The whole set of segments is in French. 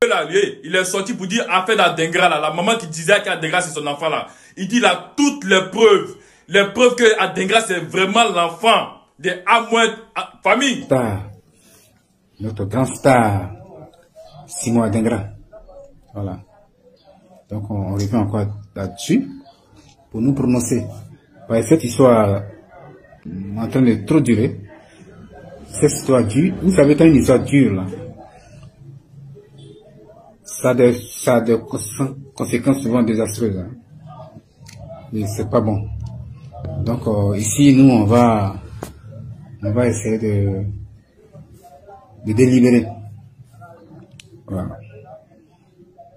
là, lui, il est sorti pour dire affaire d'Adengra là, la maman qui disait qu'Adengra c'est son enfant là. Il dit là toutes les preuves que Adengra c'est vraiment l'enfant de Amoued famille. Star, notre grand star, Simon Adengra. Voilà. Donc on revient encore là-dessus pour nous prononcer. Ouais, cette histoire en train de trop durer. Cette histoire dure, vous savez quand une histoire dure là, ça a des conséquences souvent désastreuses. Hein. Et c'est pas bon. Donc ici nous on va essayer de délibérer. Voilà.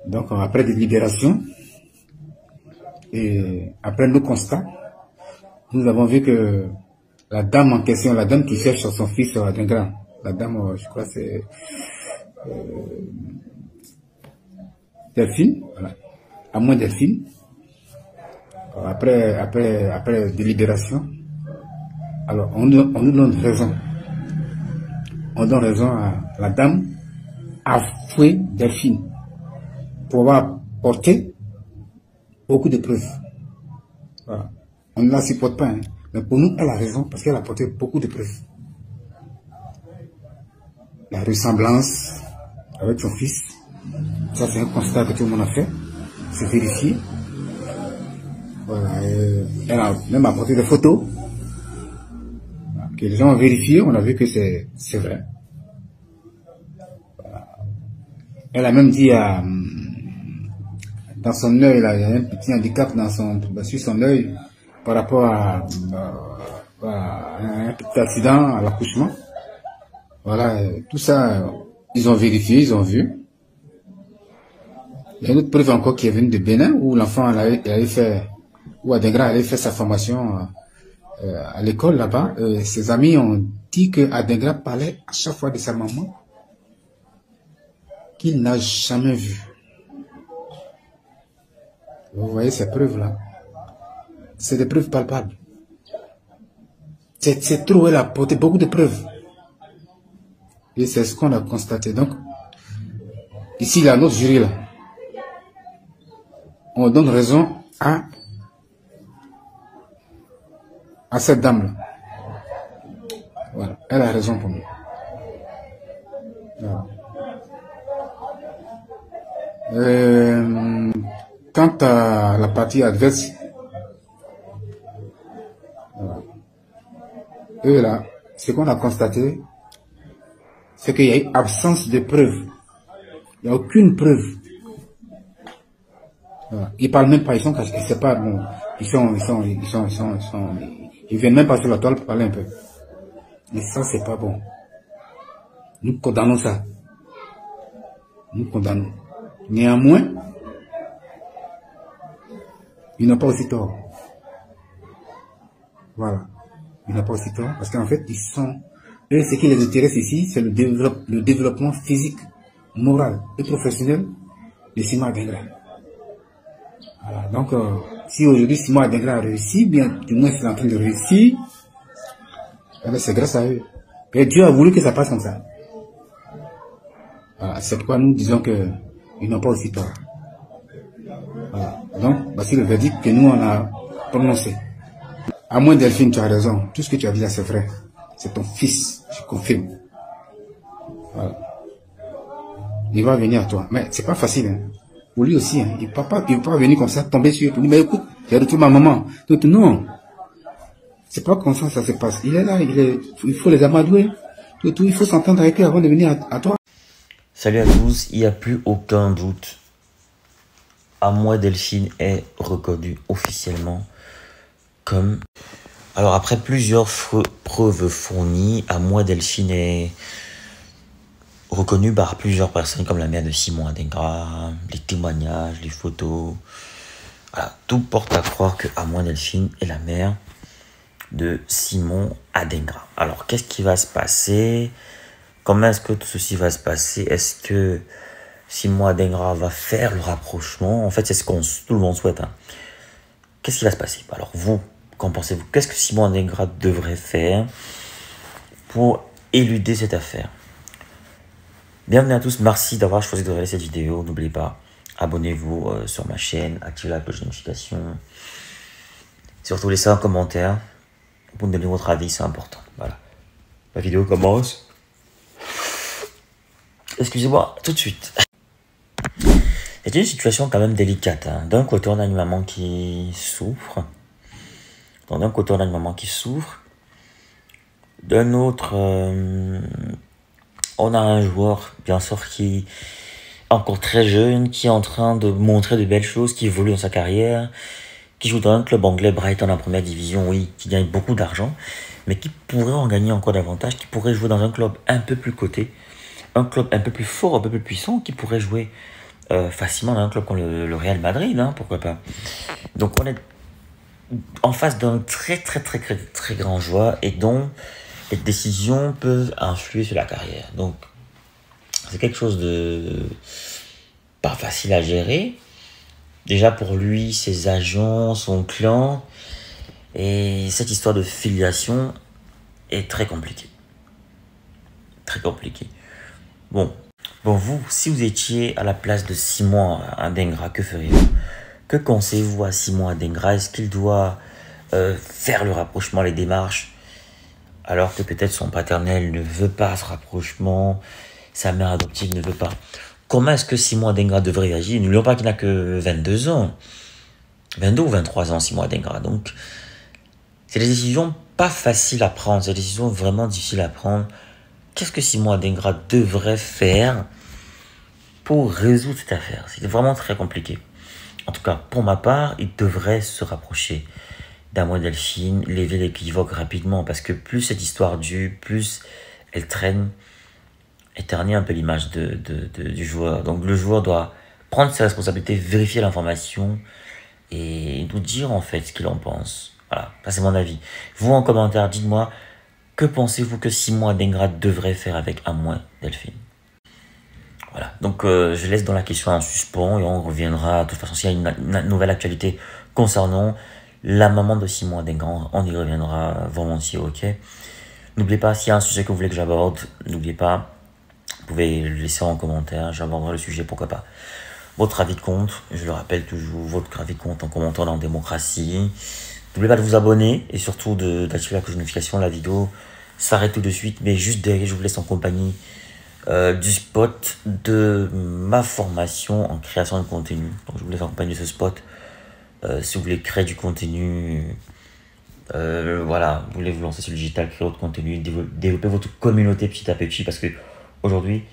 Donc après délibération et après nos constats, nous avons vu que la dame en question, la dame qui cherche son fils Adengra, la dame, je crois c'est Delphine, voilà, Amoued Delphine. Après délibération, alors on nous donne raison. On donne raison à la dame Afoué Delphine pour avoir porté beaucoup de preuves. Voilà. On ne la supporte pas, hein. Mais pour nous, elle a raison parce qu'elle a porté beaucoup de preuves. La ressemblance avec son fils, ça c'est un constat que tout le monde a fait, c'est vérifié. Voilà, elle a même apporté des photos que les gens ont vérifié, on a vu que c'est vrai. Voilà. Elle a même dit dans son œil, là, il y a un petit handicap sur son œil par rapport à un petit accident à l'accouchement. Voilà, tout ça, ils ont vérifié, ils ont vu. Il y a une autre preuve encore qui est venue de Bénin où l'enfant avait fait, où Adengra avait fait sa formation à l'école là-bas. Ses amis ont dit que Adengra parlait à chaque fois de sa maman qu'il n'a jamais vue. Vous voyez ces preuves-là? C'est des preuves palpables. C'est trop, elle a apporté beaucoup de preuves. Et c'est ce qu'on a constaté. Donc, ici, là, notre jury, là, on donne raison à cette dame-là. Voilà, elle a raison pour nous. Voilà. Quant à la partie adverse, voilà. Eux là, ce qu'on a constaté, c'est qu'il y a eu absence de preuves. Il n'y a aucune preuve. Voilà. Ils parlent même pas, ils sont cachés, c'est pas bon. Ils viennent même pas sur la toile pour parler un peu. Mais ça, c'est pas bon. Nous condamnons ça. Nous condamnons. Néanmoins, ils n'ont pas aussi tort. Voilà. Ils n'ont pas aussi tort. Parce qu'en fait, eux, ce qui les intéresse ici, c'est le développement physique, moral et professionnel de Simon Adengra. Voilà. Donc, si aujourd'hui Simon Adengra a réussi, bien, du moins c'est en train de réussir, c'est grâce à eux. Et Dieu a voulu que ça passe comme ça. Voilà. C'est pourquoi nous disons qu'ils n'ont pas aussi tort. Voilà. Donc, voici le verdict que nous, on a prononcé. Amoued Delphine, tu as raison. Tout ce que tu as dit là, c'est vrai. C'est ton fils, je confirme. Voilà. Il va venir à toi. Mais c'est pas facile. Hein. Pour lui aussi, hein. Il ne peut pas venir comme ça, tomber sur lui. Mais écoute, j'ai retrouvé ma maman. Donc, non. C'est pas comme ça se passe. Il est là, il faut les amadouer. Tout, il faut s'entendre avec eux avant de venir à toi. Salut à tous, il n'y a plus aucun doute. Amoued Delphine est reconnu officiellement comme... Alors après plusieurs preuves fournies, Amoued Delphine est reconnu par plusieurs personnes comme la mère de Simon Adengra, les témoignages, les photos. Voilà, tout porte à croire que Amoued Delphine est la mère de Simon Adengra. Alors qu'est-ce qui va se passer? Comment est-ce que tout ceci va se passer? Est-ce que Simon Adengra va faire le rapprochement? En fait, c'est ce que tout le monde souhaite. Hein. Qu'est-ce qui va se passer? Alors vous, qu'en pensez-vous? Qu'est-ce que Simon Adengra devrait faire pour éluder cette affaire? Bienvenue à tous, merci d'avoir choisi de regarder cette vidéo. N'oubliez pas, abonnez-vous sur ma chaîne, activez la cloche de notification. Surtout laissez un commentaire pour me donner votre avis, c'est important. Voilà. La vidéo commence. Excusez-moi, tout de suite. C'est une situation quand même délicate. Hein. D'un côté, on a une maman qui souffre. D'un côté, on a une maman qui souffre. D'un autre, on a un joueur, bien sûr, qui est encore très jeune, qui est en train de montrer de belles choses, qui évolue dans sa carrière, qui joue dans un club anglais, Brighton, en première division, oui, qui gagne beaucoup d'argent, mais qui pourrait en gagner encore davantage, qui pourrait jouer dans un club un peu plus coté, un club un peu plus fort, un peu plus puissant, qui pourrait jouer facilement dans un club comme le Real Madrid, hein, pourquoi pas. Donc on est en face d'un très grand joueur et dont les décisions peuvent influer sur la carrière. Donc c'est quelque chose de pas facile à gérer. Déjà pour lui, ses agents, son clan, et cette histoire de filiation est très compliquée. Très compliquée. Bon, vous, si vous étiez à la place de Simon Adingra, que feriez-vous? Que conseillez-vous à Simon Adingra? Est-ce qu'il doit faire le rapprochement, les démarches, alors que peut-être son paternel ne veut pas ce rapprochement, sa mère adoptive ne veut pas? Comment est-ce que Simon Adingra devrait réagir? N'oublions pas qu'il n'a que 22 ans. 22 ou 23 ans, Simon Adingra. Donc, c'est des décisions pas faciles à prendre. C'est des décisions vraiment difficiles à prendre. Qu'est-ce que Simon Adingra devrait faire pour résoudre cette affaire? C'est vraiment très compliqué. En tout cas, pour ma part, il devrait se rapprocher d'Amoué Delphine, lever l'équivoque rapidement, parce que plus cette histoire dure, plus elle traîne, éternir un peu l'image du joueur. Donc le joueur doit prendre ses responsabilités, vérifier l'information et nous dire en fait ce qu'il en pense. Voilà, ça c'est mon avis. Vous en commentaire, dites-moi, que pensez-vous que Simon Adingra devrait faire avec Amoué Delphine? Voilà, donc je laisse dans la question en suspens et on reviendra. De toute façon, s'il y a une nouvelle actualité concernant la maman de Simon Adingra, on y reviendra volontiers, ok? N'oubliez pas, s'il y a un sujet que vous voulez que j'aborde, n'oubliez pas, vous pouvez le laisser en commentaire, j'aborderai le sujet, pourquoi pas. Votre avis compte, je le rappelle toujours, votre avis compte en commentant dans Démocratie. N'oubliez pas de vous abonner et surtout d'activer la cloche de notification. La vidéo s'arrête tout de suite, mais juste derrière, je vous laisse en compagnie du spot de ma formation en création de contenu. Donc je vous laisse en compagnie de ce spot. Si vous voulez créer du contenu, voilà, vous voulez vous lancer sur le digital, créer votre contenu, développer votre communauté petit à petit, parce que aujourd'hui,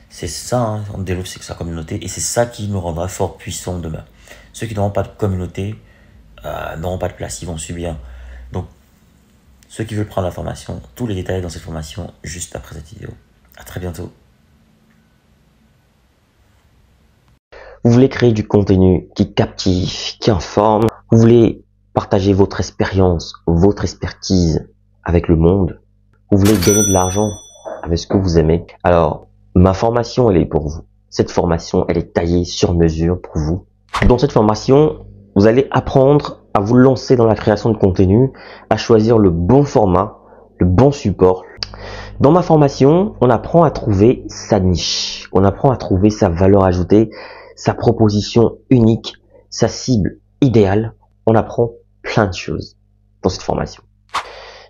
c'est ça, hein, on développe sa communauté, et c'est ça qui nous rendra fort puissants demain. Ceux qui n'auront pas de communauté n'auront pas de place, ils vont subir. Donc, ceux qui veulent prendre la formation, tous les détails dans cette formation, juste après cette vidéo. À très bientôt. Vous voulez créer du contenu qui captive, qui informe, vous voulez partager votre expérience, votre expertise avec le monde, vous voulez gagner de l'argent avec ce que vous aimez. Alors, ma formation, elle est pour vous. Cette formation, elle est taillée sur mesure pour vous. Dans cette formation, vous allez apprendre à vous lancer dans la création de contenu, à choisir le bon format, le bon support. Dans ma formation, on apprend à trouver sa niche, on apprend à trouver sa valeur ajoutée, sa proposition unique, sa cible idéale. On apprend plein de choses dans cette formation.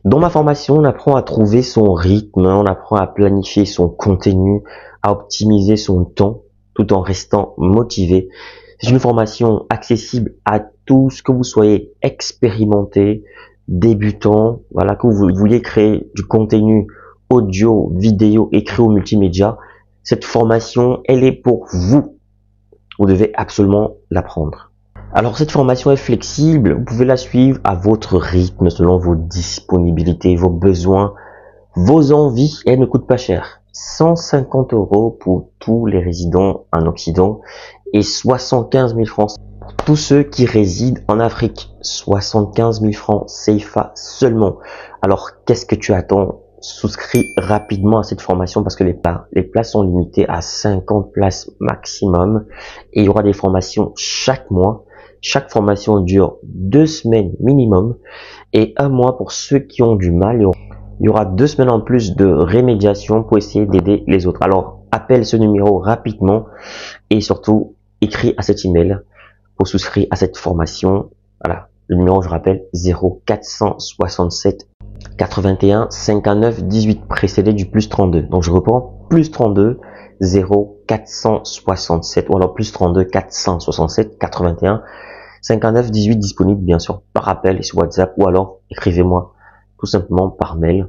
Dans ma formation, on apprend à trouver son rythme, on apprend à planifier son contenu, à optimiser son temps tout en restant motivé. C'est une formation accessible à tous, que vous soyez expérimenté, débutant, voilà, que vous vouliez créer du contenu audio, vidéo, écrit ou multimédia. Cette formation, elle est pour vous. Vous devez absolument l'apprendre. Alors cette formation est flexible, vous pouvez la suivre à votre rythme, selon vos disponibilités, vos besoins, vos envies, et elle ne coûte pas cher. 150 € pour tous les résidents en Occident et 75 000 francs pour tous ceux qui résident en Afrique. 75 000 francs CFA seulement. Alors qu'est-ce que tu attends? Souscris rapidement à cette formation parce que les places sont limitées à 50 places maximum et il y aura des formations chaque mois. Chaque formation dure 2 semaines minimum et 1 mois pour ceux qui ont du mal. Il y aura 2 semaines en plus de rémédiation pour essayer d'aider les autres. Alors, appelle appelle ce numéro rapidement et surtout écris à cet email pour souscrire à cette formation. Voilà, le numéro je rappelle 0467 81 59 18 précédé du plus 32. Donc je reprends plus 32 0467 ou alors plus 32 467 81 59 18 disponible bien sûr par appel et sur WhatsApp ou alors écrivez-moi tout simplement par mail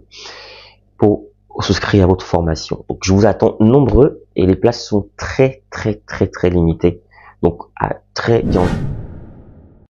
pour souscrire à votre formation. Donc je vous attends nombreux et les places sont très limitées. Donc à très bientôt.